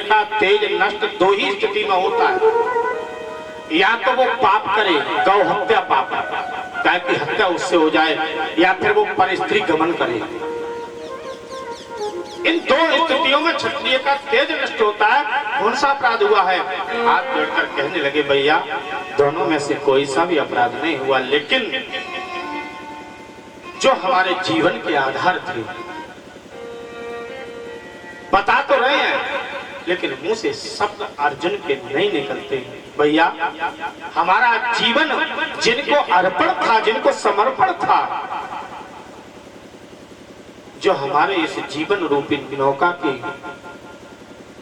का तेज नष्ट दो ही स्थिति में होता है, या तो वो पाप करे, गौ हत्या पाप, गाय की हत्या उससे हो जाए, या फिर वो परस्त्री गमन करे। इन दो स्थितियों में क्षत्रिय का तेज नष्ट होता है। कौन सा अपराध हुआ है? हाथ जोड़कर कहने लगे, भैया दोनों में से कोई सा भी अपराध नहीं हुआ, लेकिन जो हमारे जीवन के आधार थे, बता तो रहे हैं लेकिन मुंह से शब्द अर्जुन के नहीं निकलते। भैया हमारा जीवन जिनको अर्पण था, जिनको समर्पण था, जो हमारे इस जीवन रूपी नौका के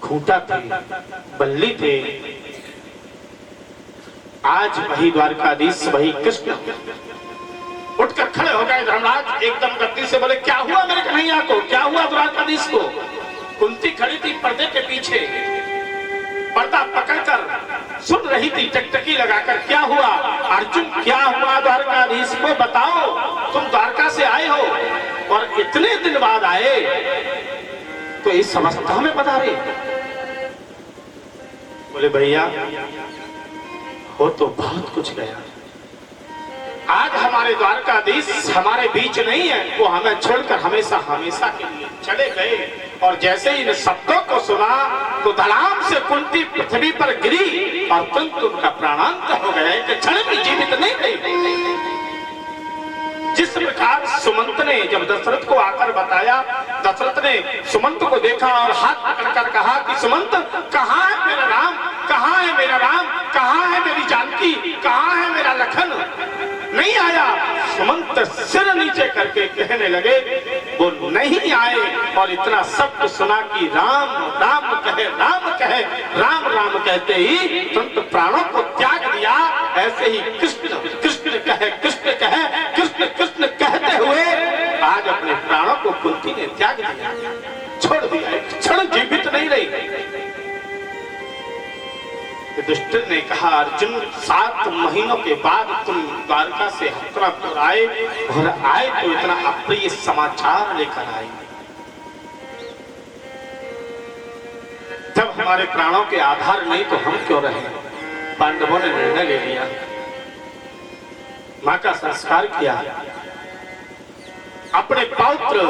खूंटा थे, बल्ली थे, आज वही द्वारकाधीश, वही कृष्ण उठकर खड़े हो गए। धर्मराज एकदम गद्दी से बोले, क्या हुआ मेरे कन्हैया को, क्या हुआ द्वारकाधीश को? कुंती खड़ी थी पर्दे के पीछे, पर्दा पकड़कर सुन रही थी, टकटकी लगाकर। क्या हुआ अर्जुन, क्या हुआ द्वारकाधीश को, बताओ। तुम द्वारका से आए हो और इतने दिन बाद आए तो इस अवस्था में पधारे। बोले भैया वो तो बहुत कुछ गया, आज हमारे द्वारकाधीश हमारे बीच नहीं है, वो हमें छोड़कर हमेशा हमेशा के लिए चले गए। और जैसे ही इन शब्दों को सुना तो धड़ाम से कुंती पृथ्वी पर गिरी और तुरंत उनका प्राणांत हो गया, कि क्षण भी जीवित नहीं रही। जिस प्रकार सुमंत ने जब दशरथ को आकर बताया, दशरथ ने सुमंत को देखा और हाथ पकड़कर कहा कि सुमंत, कहाँ है मेरा राम, कहाँ है मेरा राम, कहाँ है मेरी जानकी, कहाँ है मेरा लखन? नहीं आया। सुमंत सिर नीचे करके कहने लगे, वो नहीं आए। और इतना शब्द सुना कि राम राम कहे, राम कहे, राम राम कहते ही तुरंत प्राणों को त्याग दिया। ऐसे ही कृष्ण कृष्ण कहे, कृष्ण कहे, कृष्ण कृष्ण कहते हुए आज अपने प्राणों को कुंती ने त्याग दिया, छोड़ दिया, एक क्षण जीवित नहीं रही। युधिष्ठिर ने कहा, अर्जुन 7 महीनों के बाद तुम द्वारका से हस्तिनापुर आए, और आए तो इतना अप्रिय समाचार लेकर आए। जब हमारे प्राणों के आधार नहीं तो हम क्यों रहे? पांडवों ने निर्णय ले लिया, मां का संस्कार किया, अपने पौत्र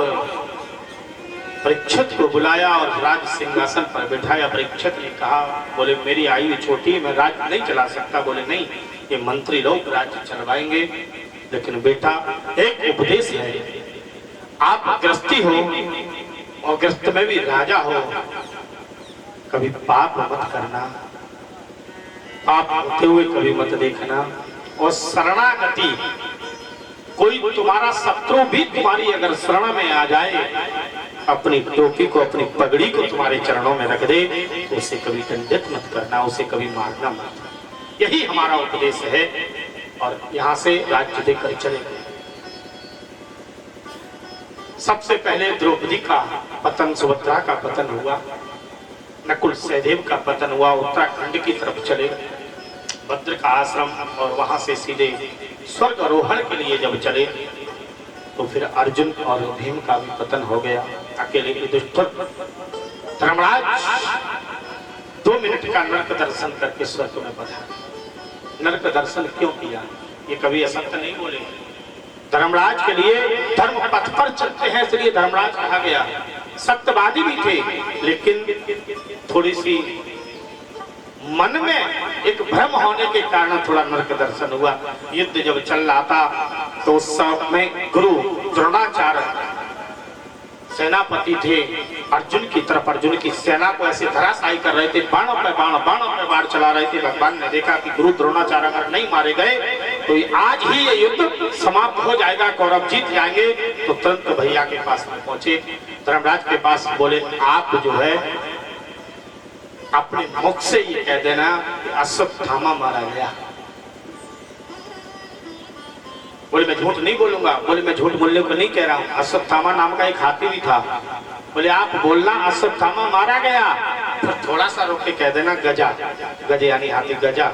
परीक्षित को बुलाया और राज सिंहासन पर बिठाया। परीक्षित ने कहा, बोले मेरी आयु छोटी है, मैं राज्य नहीं चला सकता। बोले नहीं, ये मंत्री लोग राज्य चलवाएंगे, लेकिन बेटा एक उपदेश है, आप गृहस्थी हो और गृहस्थ में भी राजा हो, कभी पाप मत करना, पाप होते हुए कभी मत देखना, और शरणागति, कोई तुम्हारा शत्रु भी तुम्हारी अगर शरण में आ जाए, अपनी टोपी को, अपनी पगड़ी को तुम्हारे चरणों में रख दे तो उसे कभी दंडित मत करना, उसे कभी मारना मत। यही हमारा उपदेश है। और यहाँ से राज्य देकर चले गए। सबसे पहले द्रौपदी का पतन, सुभद्रा का पतन हुआ, नकुल सहदेव का पतन हुआ। उत्तराखंड की तरफ चले गए, भद्र का आश्रम, और वहां से सीधे स्वर्ग आरोहण के लिए जब चले तो फिर अर्जुन और भीम का भी पतन हो गया। अकेले युधिष्ठिर, धर्मराज 2 मिनट का नरक दर्शन करके स्वर्ग में पधारे। नरक दर्शन क्यों किया? ये कभी असत्य नहीं बोले। धर्मराज के लिए धर्म पथ पर चलते हैं, इसलिए धर्मराज कहा गया। सत्यवादी भी थे, लेकिन थोड़ी सी मन में एक भ्रम होने के कारण थोड़ा नरक दर्शन हुआ। युद्ध जब चल रहा था तो उस समय गुरु द्रोणाचार्य सेनापति थे। अर्जुन की तरफ, अर्जुन की सेना को ऐसे धराशायी कर रहे थे, बाणों पे बाण, बाणों पे बाण चला रहे थे। भगवान ने देखा कि गुरु द्रोणाचार्य अगर नहीं मारे गए तो आज ही ये युद्ध समाप्त हो जाएगा, कौरव जीत जाएंगे। तो तुरंत भैया के पास में पहुंचे, धर्मराज के पास, बोले आप जो है अपने मुख से ये कह देना कि अश्वत्थामा मारा गया। बोले मैं झूठ नहीं बोलूंगा। बोले मैं झूठ बोलने को नहीं कह रहा हूँ, अश्वत्थामा नाम का एक हाथी भी था। बोले आप बोलना अश्वत्थामा मारा गया, फिर थोड़ा सा रोक के कह देना गजा, गजे यानी हाथी, गजा।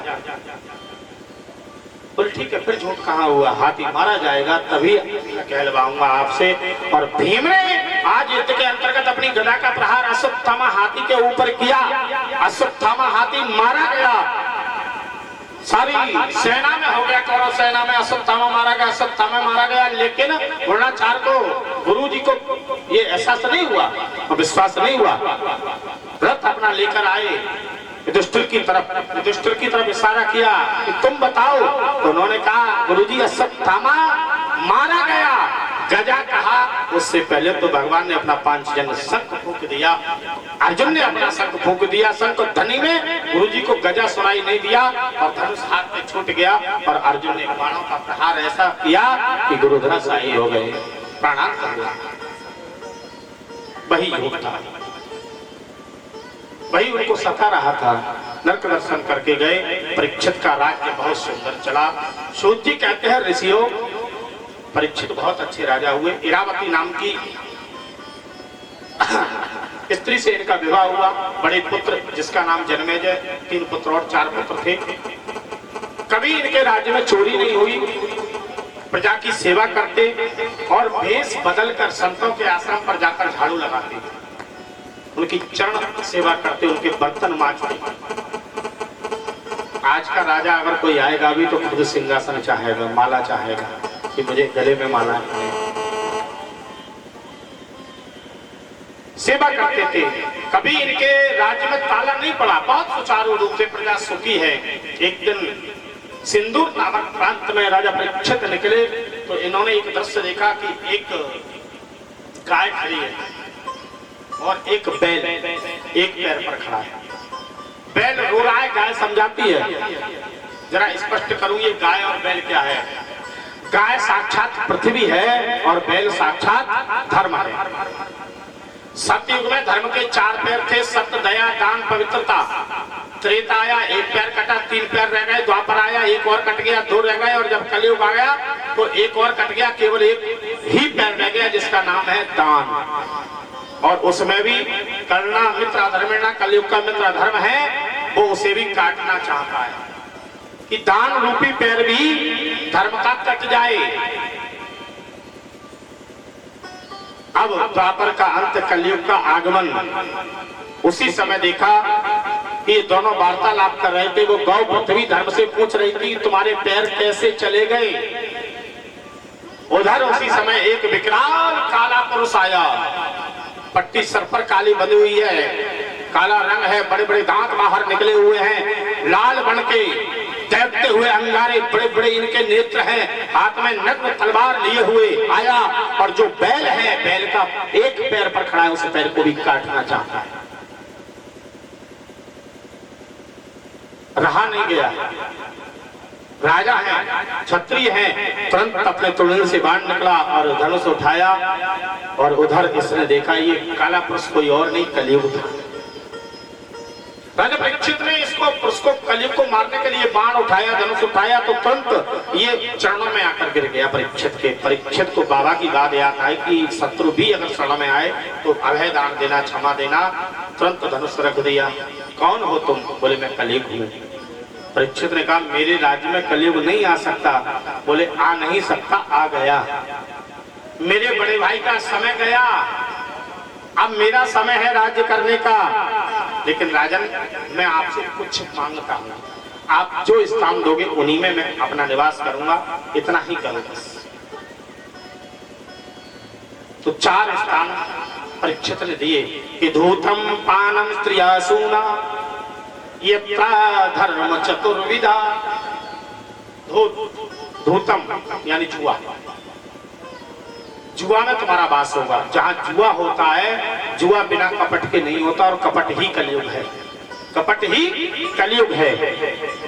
बोले ठीक है, फिर झूठ कहाँ हुआ, हाथी मारा जाएगा तभी मैं कहलवाऊंगा आपसे। और भीम ने आज युद्ध के अंतर्गत अपनी गदा का प्रहार अश्वत्थामा हाथी के ऊपर किया। अश्वत्थामा हाथी मारा गया, सारी सेना में हो गया, कौरव सेना में अश्वत्थामा मारा गया, अश्वत्थामा मारा गया। लेकिन द्रोणाचार्य को, गुरु जी को ये एहसास नहीं हुआ और विश्वास नहीं हुआ। रथ अपना लेकर आए, युधिष्ठिर की तरफ इशारा किया कि तुम बताओ। तो उन्होंने कहा गुरुजी अश्वत्थामा मारा गया। गजा कहा, उससे पहले तो भगवान ने अपना पांचजन्य शंख फूंक दिया। अर्जुन ने अपना शंख फूंक दिया, शंख ध्वनि में गुरुजी को गजा सुनाई नहीं दिया और धनुष हाथ में छूट गया। और अर्जुन ने बाणों का प्रहार ऐसा किया कि गुरु धराशायी हो गए, प्राणांत हो गया। वही योग था, वही उनको सता रहा था। नरक दर्शन करके गए। परीक्षित का राज्य बहुत सुंदर चला। सूत जी कहते हैं ऋषियों, परीक्षित बहुत अच्छे राजा हुए। इरावती नाम की स्त्री से इनका विवाह हुआ। बड़े पुत्र जिसका नाम जन्मेजय, 3 पुत्र और 4 पुत्र थे। कभी इनके राज्य में चोरी नहीं हुई। प्रजा की सेवा करते और भेष बदलकर संतों के आश्रम पर जाकर झाड़ू लगाते, उनकी चरण सेवा करते, उनके बर्तन मांजते। आज का राजा अगर कोई आएगा भी तो खुद सिंहासन चाहेगा, माला चाहेगा कि मुझे गले में माला है। सेवा करते थे। कभी इनके राज्य में ताला नहीं पड़ा, बहुत सुचारू रूप से प्रजा सुखी है। एक दिन सिंदूर नामक प्रांत में राजा परीक्षित निकले तो इन्होंने एक दृश्य देखा कि एक गाय खड़ी है और एक बैल एक पैर पर खड़ा है। बैल रो रहा है, गाय समझाती है। जरा स्पष्ट करूं, ये गाय और बैल क्या है? गाय साक्षात पृथ्वी है और बैल साक्षात धर्म है। सतयुग में धर्म के 4 पैर थे, सत्य, दया, दान, पवित्रता। त्रेता आया, 1 पैर कटा, 3 पैर रह गए। द्वापर आया, 1 और कट गया, 2 रह गए। और जब कलयुग आ गया तो 1 और कट गया, केवल 1 ही पैर रह गया, जिसका नाम है दान। और उसमें भी करना मित्र अधर्मेणा, कलयुग का मित्र अधर्म है, वो उसे भी काटना चाहता है कि दान रूपी पैर भी धर्म का कट जाए। अब द्वापर का अंत, कलयुग का आगमन। उसी समय देखा कि ये दोनों वार्तालाप कर रहे थे। वो गौ पृथ्वी धर्म से पूछ रही थी तुम्हारे पैर कैसे चले गए। उधर उसी समय एक विकराल काला पुरुष आया। पट्टी सर पर काली बनी हुई है, काला रंग है, बड़े बड़े दांत बाहर निकले हुए हैं, लाल बन के तैरते हुए अंगारे, बड़े बड़े इनके नेत्र हैं, हाथ में नग्न तलवार लिए हुए आया। और जो बैल है, बैल का 1 पैर पर खड़ा है, उस पैर को भी काटना चाहता है। रहा नहीं गया। राजा है, क्षत्रिय है, तुरंत अपने तुड़ीन से बाण निकला और धनुष उठाया। और उधर इसने देखा ये काला पुरुष कोई और नहीं, कलयुग था। राजा परीक्षित ने इसको पुरुष को, कलयुग को मारने के लिए बाण उठाया, धनुष उठाया तो तुरंत ये चरणों में आकर गिर गया परीक्षित के। परीक्षित को बाबा की बात याद आई कि शत्रु भी अगर शरण में आए तो अभय दान देना, क्षमा देना। तुरंत धनुष रख दिया। कौन हो तुम? बोले मैं कलयुग हूँ। परीक्षित ने कहा मेरे राज्य में कलयुग नहीं आ सकता। बोले आ नहीं सकता, आ गया। मेरे बड़े भाई का समय गया, अब मेरा समय है राज्य करने का। लेकिन राजन, मैं आपसे कुछ मांगता हूँ, आप जो स्थान दोगे उन्हीं में मैं अपना निवास करूंगा, इतना ही करो बस। तो 4 स्थान परीक्षित ने दिए कि धूतम पानम स्त्रियासूना यत्रा धर्म चतुर्विधा। धूतम यानी जुआ, जुआ में तुम्हारा वास होगा। जहां जुआ होता है, जुआ बिना कपट के नहीं होता, और कपट ही कलयुग है, कपट ही कलयुग है।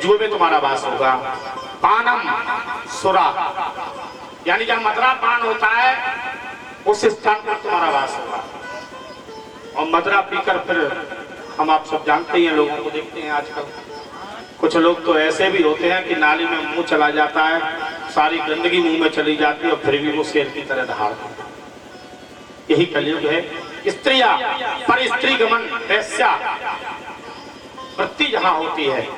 जुए में तुम्हारा वास होगा। पानम सुरा यानी जहां मदरा पान होता है, उस स्थान पर तुम्हारा वास होगा। और मदरा पीकर फिर हम आप सब जानते हैं, लोगों को देखते हैं आजकल, कुछ लोग तो ऐसे भी होते हैं कि नाली में मुंह चला जाता है, सारी गंदगी मुंह में चली जाती है और फिर भी वो शेर की तरह दहाड़ते। यही कलयुग है। स्त्रियां, पर स्त्री गमन, वैश्या वृत्ति जहां होती है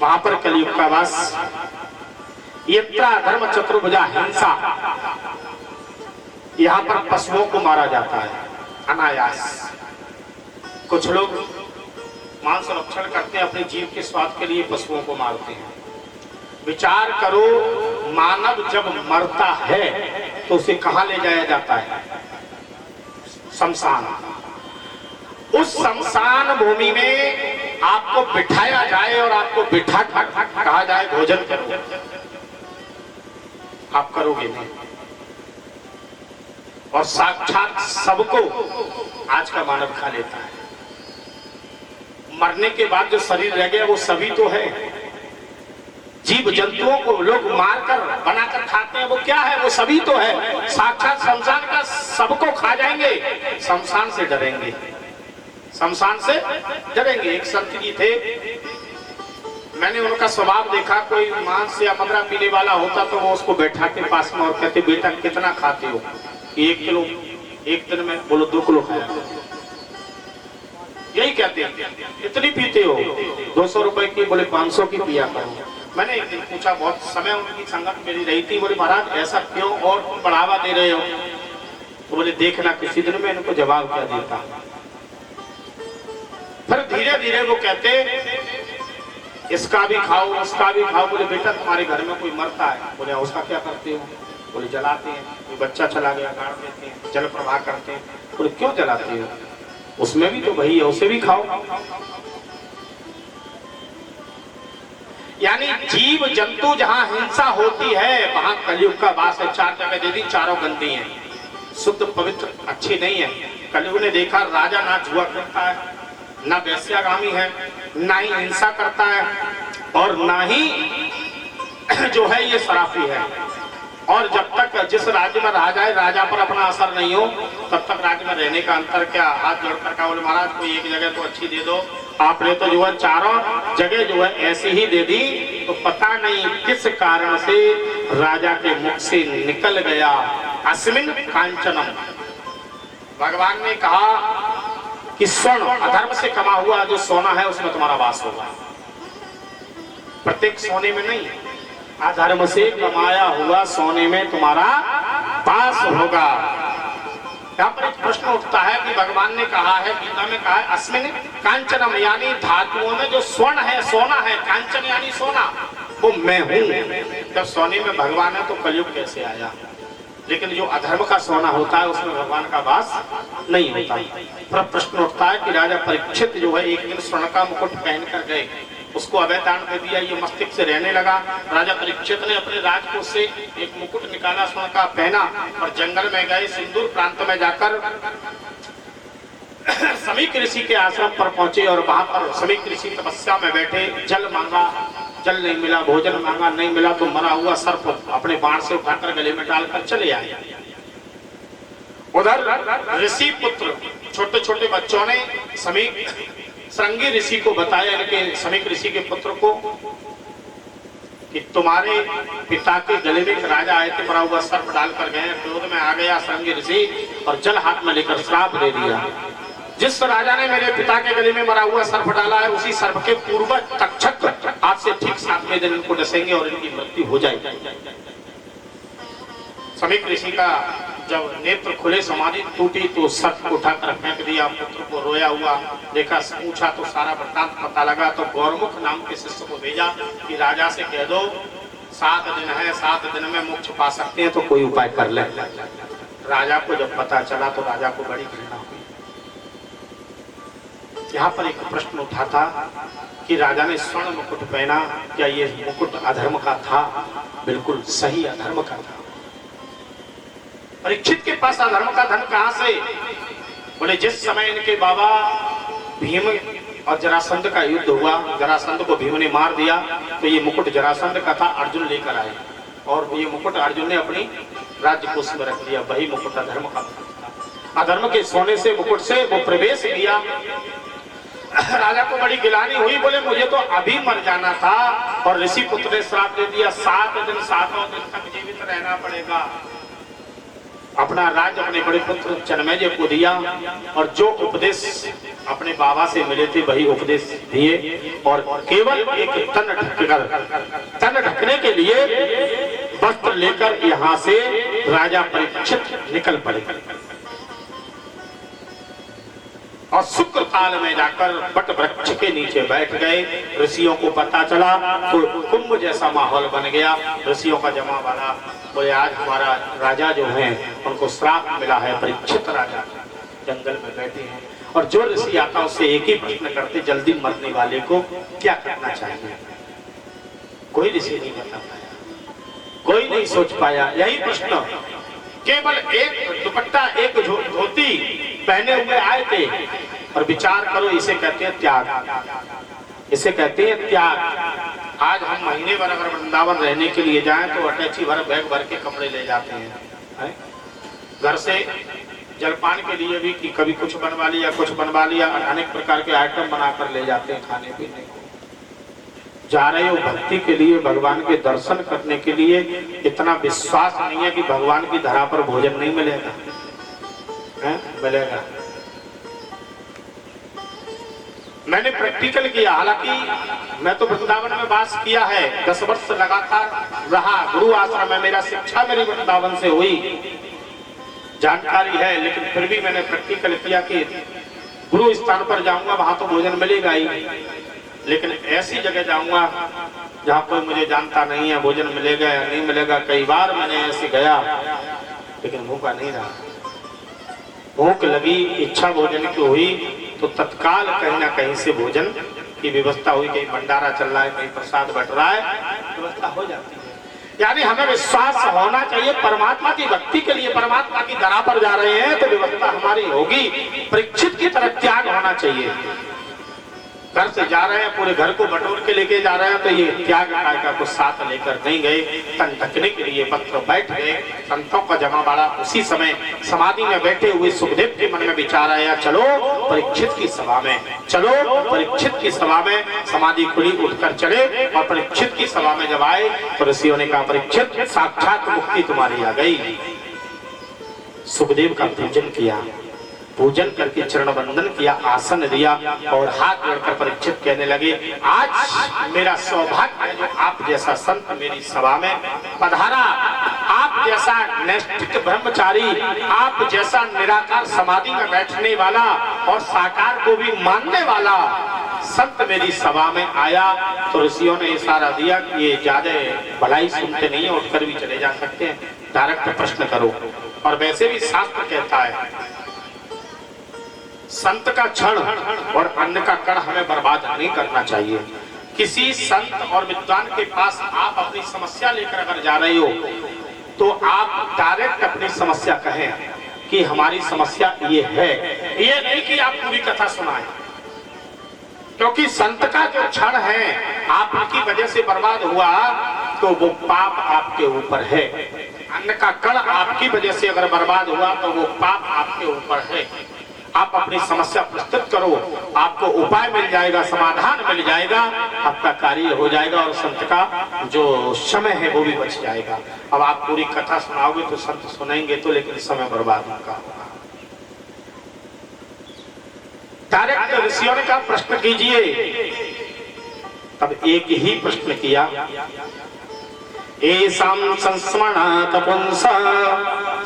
वहां पर कलयुग का वास। यत्रा धर्म चतुर्भुजा हिंसा, यहाँ पर पशुओं को मारा जाता है अनायास। कुछ लोग मांस संरक्षण करते हैं, अपने जीव के स्वाद के लिए पशुओं को मारते हैं। विचार करो, मानव जब मरता है तो उसे कहां ले जाया जाता है? शमशान। उस शमशान भूमि में आपको बिठाया जाए और आपको बिठा कहा जाए भोजन करो, आप करोगे नहीं। और साक्षात सबको आज का मानव खा लेता है। मरने के बाद जो शरीर रह गया वो सभी तो है। जीव जंतुओं को लोग मारकर बनाकर खाते हैं, वो क्या है? वो सभी तो है। साक्षात शमशान का सबको खा जाएंगे, शमशान से डरेंगे, शमशान से डरेंगे। एक संत जी थे, मैंने उनका स्वभाव देखा। कोई मांस या मदरा पीने वाला होता तो वो उसको बैठा के पास में और कहते, बेटा कितना खाते हो? 1 किलो एक दिन में। बोलो 2 किलो खाया। यही कहते हैं, इतनी पीते हो? 200 रुपए की। बोले 500 की पिया करो। मैंने एक दिन पूछा, बहुत समय उनकी संगत मेरी रही थी। बोले महाराज ऐसा क्यों और तुम बढ़ावा दे रहे हो? तो बोले देखना किसी दिन मैं इनको जवाब क्या देता। फिर धीरे धीरे वो कहते, इसका भी खाओ उसका भी खाओ। बोले बेटा तुम्हारे घर में कोई मरता है? बोले उसका क्या करते हो? बोले जलाते हैं। कोई बच्चा चला गया गाड़ देते हैं, जल प्रवाह करते हैं। बोले क्यों जलाते हो? उसमें भी तो वही है, उसे भी खाओ। यानी जीव जंतु जहां हिंसा होती है वहां कलयुग का वास है। 4 जगह दे दी, चारों गंदी हैं, शुद्ध पवित्र अच्छी नहीं है। कलयुग ने देखा राजा ना जुआ करता है, ना वैश्यागामी है, ना ही हिंसा करता है, और ना ही जो है ये शराफी है। और जब तक जिस राज्य में रहा जाए राजा पर अपना असर नहीं हो तब तक राज्य में रहने का अंतर क्या? हाथ जोड़कर कहा, बोले महाराज कोई एक जगह तो अच्छी दे दो। आपने तो जो है चारों जगह जो है ऐसी ही दे दी। तो पता नहीं किस कारण से राजा के मुख से निकल गया अस्मिन कांचनम। भगवान ने कहा कि स्वर्ण अधर्म से कमा हुआ जो सोना है उसमें तुम्हारा वास होगा। प्रत्येक सोने में नहीं, अधर्म से कमाया हुआ सोने में तुम्हारा वास होगा। यहाँ पर एक प्रश्न उठता है कि भगवान ने कहा है, गीता में कहा है अस्मिन कांचनम, यानी धातुओं में जो स्वर्ण है सोना है, कांचन यानी सोना, वो मैं हूं। जब सोने में भगवान है तो कलयुग कैसे आया? लेकिन जो अधर्म का सोना होता है उसमें भगवान का वास नहीं होता। पर प्रश्न उठता है कि राजा परीक्षित जो है एक दिन स्वर्ण का मुकुट पहन कर गए, उसको अभय दान दे दिया, ये मस्तिष्क से रहने लगा। राजा परीक्षित ने अपने राजकोष से एक मुकुट निकाला, स्वर्ण का पहना, और जंगल में गए, सिंदूर प्रांत में जाकर समीक ऋषि के आश्रम पर पहुंचे और वहां पर समीक ऋषि तपस्या में बैठे। जल मांगा, जल नहीं मिला। भोजन मांगा, नहीं मिला। तो मरा हुआ सर्प अपने बाण से उठाकर गले में डालकर चले आए। उधर ऋषि पुत्र छोटे छोटे बच्चों ने समीक श्रृंगी ऋषि को बताया, इनके समीक ऋषि के पुत्र को, कि तुम्हारे पिता के गले में एक राजा आए थे, मरा हुआ सर्प डालकर गए। क्रोध में आ गया श्रृंगी ऋषि और जल हाथ में लेकर श्राप दे दिया, जिस राजा ने मेरे पिता के गले में मरा हुआ सर्प डाला है उसी सर्प के पूर्वज तक्षक आज से ठीक 7वें दिन इनको डसेंगे और इनकी मृत्यु हो जाएगी। समीक ऋषि का जब नेत्र खुले, समाधि टूटी, तो सर्प को उठाकर फेंक दिया। पुत्र को रोया हुआ देखा, पूछा तो सारा वृत्तांत पता लगा। तो गौरमुख नाम के शिष्य को भेजा कि राजा से कह दो 7 दिन है, 7 दिन में मोक्ष पा सकते हैं तो कोई उपाय कर ले। राजा को जब पता चला तो राजा को बड़ी घृणा हुई। यहाँ पर एक प्रश्न उठा था कि राजा ने स्वर्ण मुकुट पहना, क्या ये मुकुट अधर्म का था? बिल्कुल सही, अधर्म का था। परीक्षित के पास अधर्म का धन कहां से? बोले जिस समय इनके बाबा भीम और जरासंध का युद्ध हुआ, जरासंध को भीम ने मार दिया, तो ये मुकुट जरासंध का था, अर्जुन लेकर आए और ये मुकुट अर्जुन ने अपनी राज्य कोष में रख दिया। वही मुकुट अधर्म का था। अधर्म के सोने से मुकुट से वो प्रवेश किया। राजा को बड़ी गिलानी हुई, बोले मुझे तो अभी मर जाना था और ऋषि पुत्र ने श्राप दे दिया, 7 दिन 7 दिन तक जीवित रहना पड़ेगा। अपना राज्य अपने बड़े पुत्र जन्मेजय को दिया और जो उपदेश अपने बाबा से मिले थे, वही उपदेश दिए और केवल एक तन ढकने के लिए वस्त्र लेकर यहाँ से राजा परीक्षित निकल पड़े और शुक्र काल में जाकर वट वृक्ष के नीचे बैठ गए। ऋषियों को पता चला तो कुंभ जैसा माहौल बन गया। ऋषियों का जमा वाला बोले आज हमारा राजा जो है उनको श्राप मिला है, परीक्षित राजा जंगल में बैठे हैं। और जो ऋषि आता उससे एक ही प्रश्न करते, जल्दी मरने वाले को क्या करना चाहिए? कोई ऋषि नहीं बता पाया, कोई नहीं सोच पाया यही प्रश्न। केवल एक दुपट्टा एक धोती पहने हुए आए थे और विचार करो, इसे कहते हैं त्याग, इसे कहते हैं त्याग। आज हम महीने भर अगर वृंदावन रहने के लिए जाएं तो अटैची भर बैग भर के कपड़े ले जाते हैं, घर से जलपान के लिए भी कि कभी कुछ बनवा लिया, अनेक प्रकार के आइटम बनाकर ले जाते हैं खाने पीने को। जा रहे हो भक्ति के लिए, भगवान के दर्शन करने के लिए, इतना विश्वास नहीं है कि भगवान की धरा पर भोजन नहीं मिलेगा, मिलेगा। मैंने प्रैक्टिकल किया, हालांकि मैं तो वृंदावन में वास किया है, 10 वर्ष लगातार रहा, गुरु आश्रम में मेरा शिक्षा मेरी वृंदावन से हुई, जानकारी है। लेकिन फिर भी मैंने प्रैक्टिकल किया कि गुरु स्थान पर जाऊंगा वहां तो भोजन मिलेगा ही, लेकिन ऐसी जगह जाऊंगा जहां कोई मुझे जानता नहीं है, भोजन मिलेगा या नहीं मिलेगा। कई बार मैंने ऐसे गया लेकिन भूखा नहीं रहा, भूख लगी, इच्छा भोजन की हुई तो तत्काल कहीं ना कहीं से भोजन की व्यवस्था हुई। कहीं भंडारा चल रहा है, कहीं प्रसाद बट रहा है, व्यवस्था हो जाती है। यानी हमें विश्वास होना चाहिए परमात्मा की भक्ति के लिए, परमात्मा की धरा पर जा रहे हैं तो व्यवस्था हमारी होगी। परीक्षित की तरह त्याग होना चाहिए। घर से जा रहे हैं, पूरे घर को बटोर के लेके जा रहे हैं तो ये त्याग का कुछ साथ लेकर नहीं गए। तन ढकने के लिए पत्र बैठ गए, संतों का जमा बाड़ा। उसी समय समाधि में बैठे हुए सुखदेव के मन में विचार आया, चलो परीक्षित की सभा में, चलो परीक्षित की सभा में। समाधि खुली, उठकर चले और परीक्षित की सभा में जब आए तो ऋषियों ने कहा, परीक्षित साक्षात मुक्ति तुम्हारी आ गई। सुखदेव का पूजन किया, पूजन करके चरण वंदन किया, आसन दिया और हाथ जोड़कर परीक्षित कहने लगे, आज मेरा सौभाग्य है जो आप जैसा संत मेरी सभा में पधारा, आप जैसा नैष्ठिक ब्रह्मचारी, आप जैसा निराकार समाधि में बैठने वाला और साकार को भी मानने वाला संत मेरी सभा में आया। तो ऋषियों ने इशारा दिया कि ये ज्यादा भलाई सुनते नहीं है, उठकर भी चले जा सकते हैं, डायरेक्ट प्रश्न करो। और वैसे भी शास्त्र कहता है संत का क्षण और अन्न का कण हमें बर्बाद नहीं करना चाहिए। किसी संत और विद्वान के पास आप अपनी समस्या लेकर अगर जा रहे हो तो आप डायरेक्ट अपनी समस्या कहें कि हमारी समस्या ये है, ये नहीं कि आप पूरी कथा सुनाएं। क्योंकि संत का जो क्षण है आपकी वजह से बर्बाद हुआ तो वो पाप आपके ऊपर है। अन्न का कण आपकी वजह से अगर बर्बाद हुआ तो वो पाप आपके ऊपर है। आप अपनी समस्या प्रस्तुत करो, आपको उपाय मिल जाएगा, समाधान मिल जाएगा, आपका कार्य हो जाएगा और संत का जो समय है वो भी बच जाएगा। अब आप पूरी कथा सुनाओगे तो संत सुनेंगे तो, लेकिन समय बर्बाद होगा। डायरेक्ट ऋषियों ने कहा प्रश्न कीजिए। तब एक ही प्रश्न किया, एसां संस्मरणात् पुंसा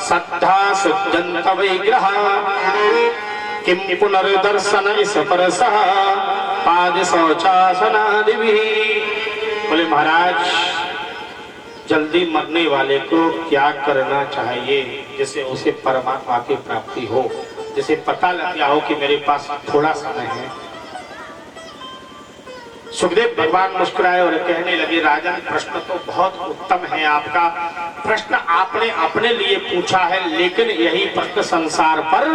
श्रद्धा सुजन्त वैग्रह किं पुनर्दर्शन इस परसः पाद शौचासनादिभिः। बोले महाराज, जल्दी मरने वाले को क्या करना चाहिए जिससे उसे परमात्मा की प्राप्ति हो, जिसे पता लग गया हो कि मेरे पास थोड़ा समय है। सुखदेव भगवान मुस्कुराए और कहने लगे, राजन प्रश्न तो बहुत उत्तम है आपका, प्रश्न आपने अपने लिए पूछा है, लेकिन यही प्रश्न संसार पर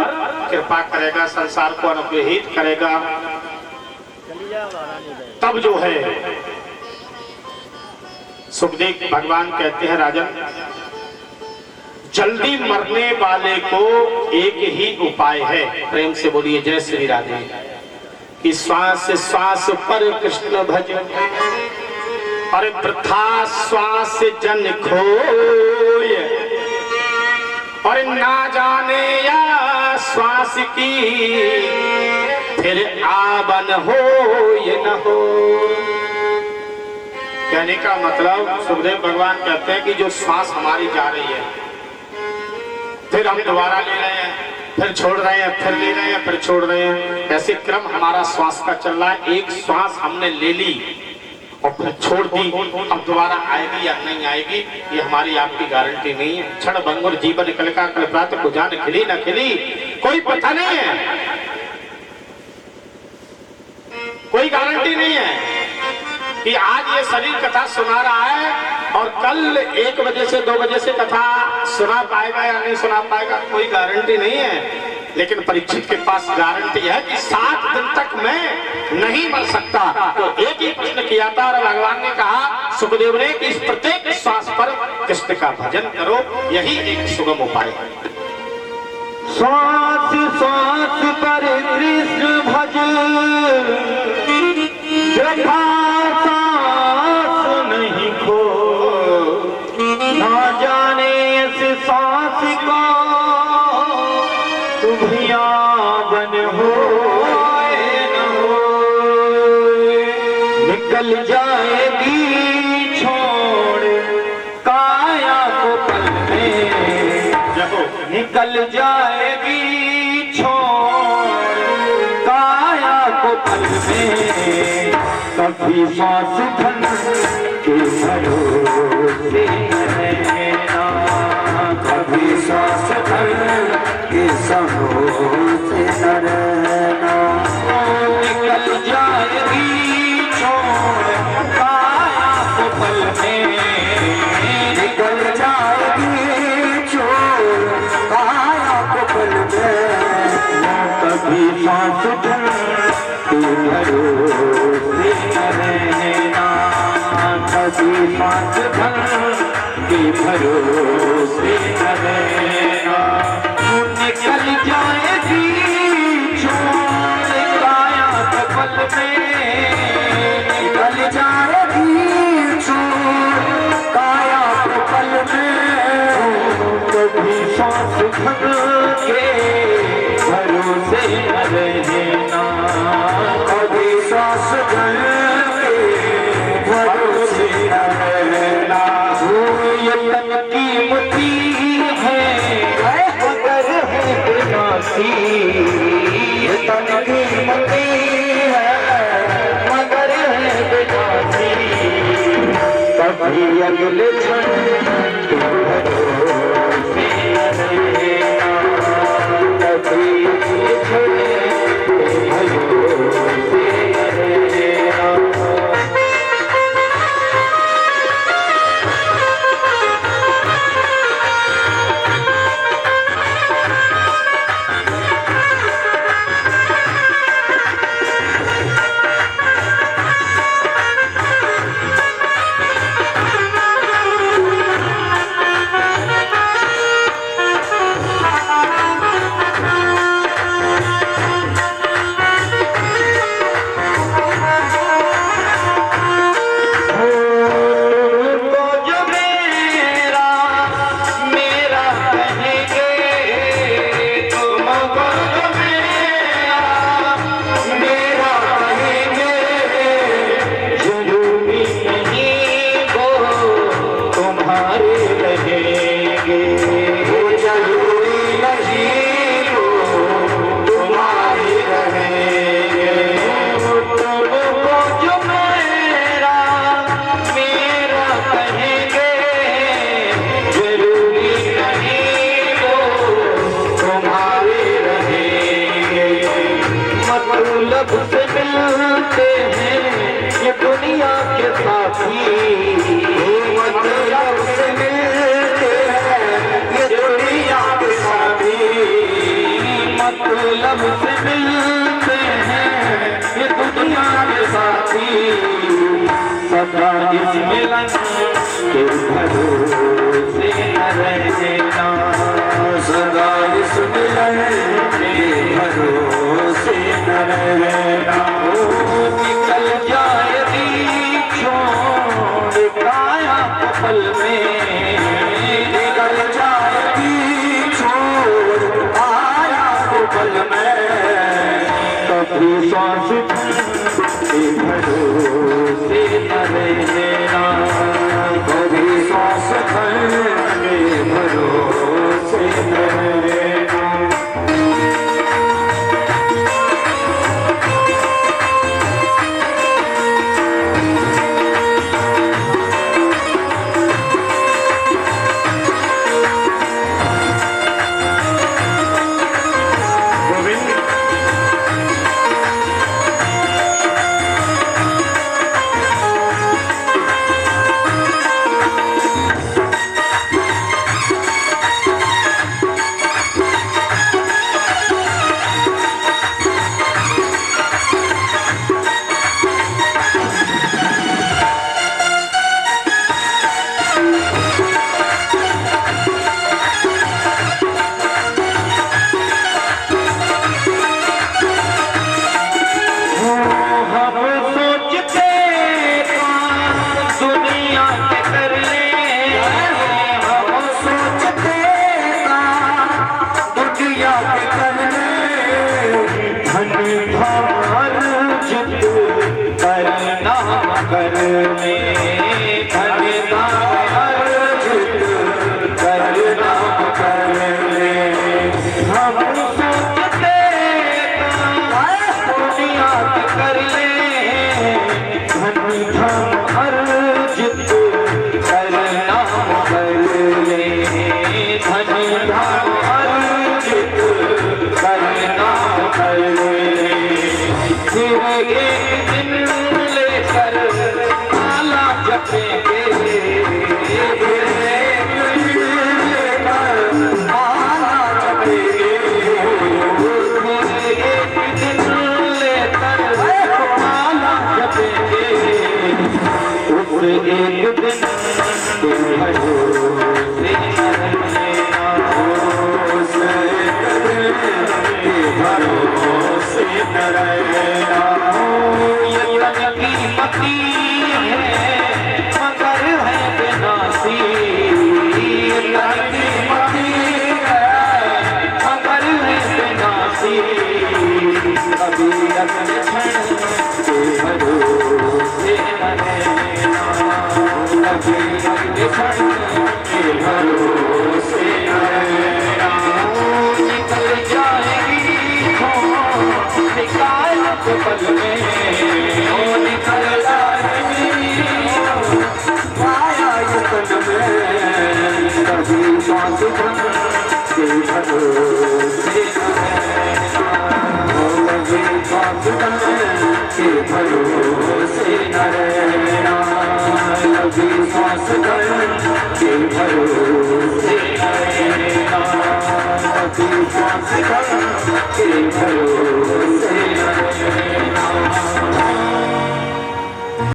कृपा करेगा, संसार को अनुग्रहित करेगा। तब जो है सुखदेव भगवान कहते हैं, राजन जल्दी मरने वाले को एक ही उपाय है। प्रेम से बोलिए जय श्री राधे। कि श्वास श्वास पर कृष्ण भज, अरे वृथा श्वास जन खोय, और ना जाने या श्वास की फिर आबन हो ये न हो। कहने का मतलब सुखदेव भगवान कहते हैं कि जो श्वास हमारी जा रही है, फिर हम दोबारा ले रहे हैं, फिर छोड़ रहे हैं, फिर ले रहे हैं, फिर छोड़ रहे हैं, ऐसे क्रम हमारा श्वास का चल रहा है। एक श्वास हमने ले ली और फिर छोड़ दी, अब दोबारा आएगी या नहीं आएगी ये हमारी आपकी गारंटी नहीं है। क्षण भंगुर जीवन कलका कल प्रातः को जान खिली न खिली, कोई पता नहीं है, कोई गारंटी नहीं है कि आज ये शरीर कथा सुना रहा है और कल 1 बजे से 2 बजे से कथा सुना पाएगा या नहीं सुना पाएगा, कोई गारंटी नहीं है। लेकिन परीक्षित के पास गारंटी है कि 7 दिन तक मैं नहीं मर सकता। तो एक ही प्रश्न किया था और भगवान ने कहा सुखदेव ने कि इस प्रत्येक श्वास पर कृष्ण का भजन करो, यही एक सुगम उपाय है। श्वास श्वास पर कृष्ण भज, जथा सांस नहीं खो, ना जाने इस सांस को तुम्हिया बन हो न हो। निकल जाएगी छोड़ काया को पल में, निकल जाएगी छोड़ काया को पल में। कभी सांस धन के भरोसे रहना, कभी सांस धन के भरोसे न रहना। निकल जाएगी छोड़ काया को पल में, निकल जाएगी छोड़ काया को पल में। कभी सांस धन के भरोसे न रहना, कभी सांस धन के भरोसे न रहना। निकल जाएगी छोड़ काया के पल में, निकल जाएगी छोड़ काया के पल में। कभी सांस धन के भरोसे न रहना, कभी सांस धन के भरोसे न रहना। ये तन कीमती है मगर है विनाशी, ये तन कीमती है मगर है विनाशी। कभी अगले क्षण भरोसे न रहना, कभी अगले क्षण भरोसे न रहना। मतलब से मिलते हैं ये दुनिया के साथी, मतलब से मिलते हैं ये दुनिया के साथी, मतलब से मिलते हैं ये दुनिया के साथी। सदा इस मिलन के भरोसे न रहना, सदा इस मिलन के भरोसे न रहना। निकल जाएगी छोड़ काया को पल में, निकल जाएगी छोड़ काया को पल में। कभी श्वास के भरोसे न रहना, कभी श्वास के भरोसे न रहना। के भरोसे